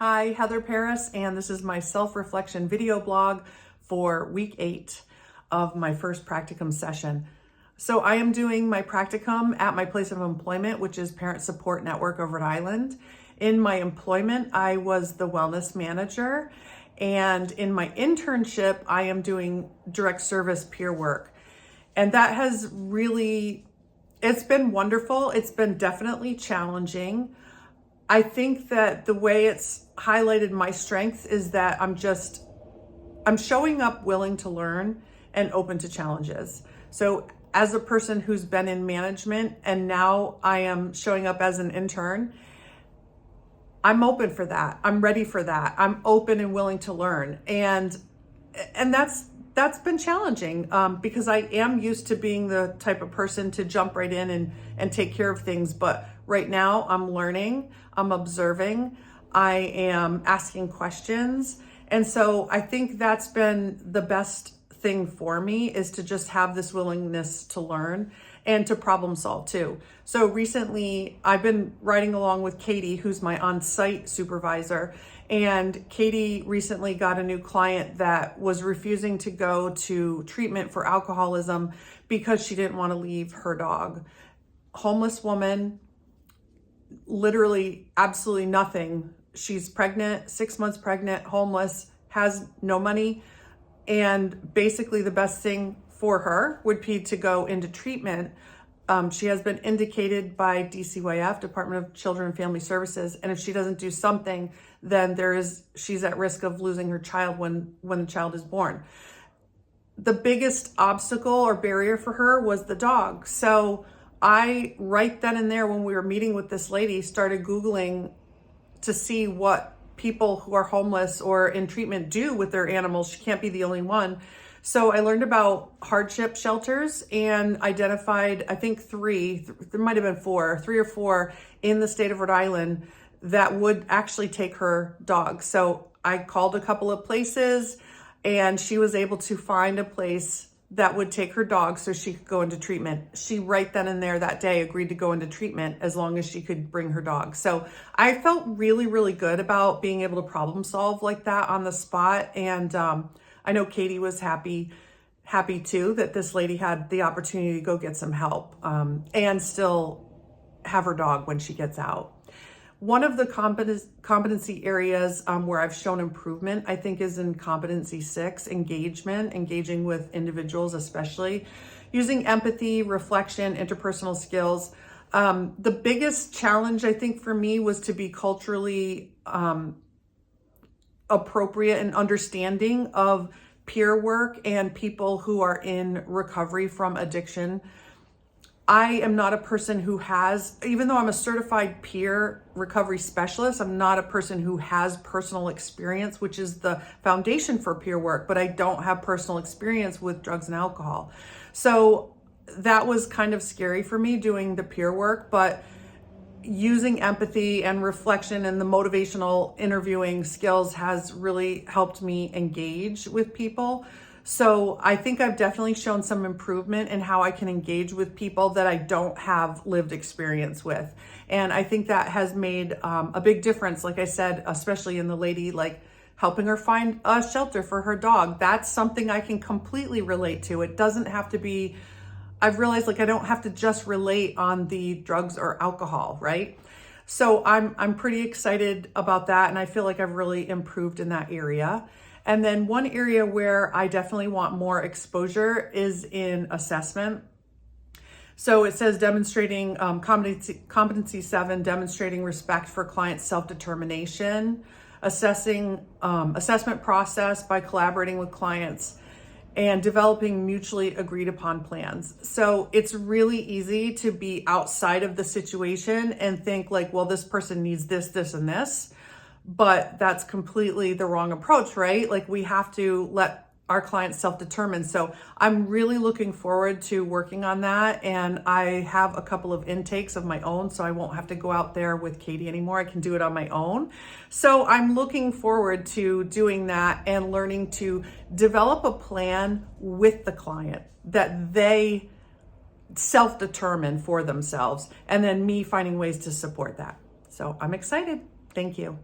Hi, Heather Paris, and this is my self-reflection video blog for week 8 of my first practicum session. So I am doing my practicum at my place of employment, which is Parent Support Network of Rhode Island. In my employment, I was the wellness manager, and in my internship, I am doing direct service peer work. And that has really, it's been wonderful. It's been definitely challenging. I think that the way it's highlighted my strength is that I'm showing up willing to learn and open to challenges. So as a person who's been in management and now I am showing up as an intern, I'm open for that. I'm ready for that. I'm open and willing to learn. And that's been challenging because I am used to being the type of person to jump right in and take care of things. But right now I'm learning, I'm observing, I am asking questions. And so I think that's been the best thing for me, is to just have this willingness to learn and to problem solve too. So recently I've been riding along with Katie, who's my on-site supervisor, and Katie recently got a new client that was refusing to go to treatment for alcoholism because she didn't want to leave her dog. Homeless woman, literally absolutely nothing. She's pregnant, 6 months pregnant, homeless, has no money. And basically the best thing for her would be to go into treatment. She has been indicated by DCYF, Department of Children and Family Services. And if she doesn't do something, then she's at risk of losing her child when the child is born. The biggest obstacle or barrier for her was the dog. So I, right then and there, when we were meeting with this lady, started Googling to see what people who are homeless or in treatment do with their animals. She can't be the only one. So I learned about hardship shelters and identified, I think there might have been three or four in the state of Rhode Island that would actually take her dog. So I called a couple of places and she was able to find a place that would take her dog so she could go into treatment. She right then and there that day agreed to go into treatment as long as she could bring her dog. So I felt really, really good about being able to problem solve like that on the spot. And I know Katie was happy too that this lady had the opportunity to go get some help and still have her dog when she gets out. One of the competency areas where I've shown improvement, I think, is in competency 6, engaging with individuals, especially using empathy, reflection, interpersonal skills. The biggest challenge, I think, for me was to be culturally appropriate and understanding of peer work and people who are in recovery from addiction. I am not a person who has, even though I'm a certified peer recovery specialist, I'm not a person who has personal experience, which is the foundation for peer work, but I don't have personal experience with drugs and alcohol. So that was kind of scary for me doing the peer work, but using empathy and reflection and the motivational interviewing skills has really helped me engage with people. So I think I've definitely shown some improvement in how I can engage with people that I don't have lived experience with. And I think that has made a big difference. Like I said, especially in the lady, like helping her find a shelter for her dog. That's something I can completely relate to. It doesn't have to be, I've realized like I don't have to just relate on the drugs or alcohol, right? So I'm pretty excited about that. And I feel like I've really improved in that area. And then one area where I definitely want more exposure is in assessment. So it says demonstrating competency 7, demonstrating respect for client self-determination, assessment process by collaborating with clients, and developing mutually agreed upon plans. So it's really easy to be outside of the situation and think like, well, this person needs this, this, and this. But that's completely the wrong approach, right? Like we have to let our clients self-determine. So I'm really looking forward to working on that. And I have a couple of intakes of my own, so I won't have to go out there with Katie anymore. I can do it on my own. So I'm looking forward to doing that and learning to develop a plan with the client that they self-determine for themselves, and then me finding ways to support that. So I'm excited. Thank you.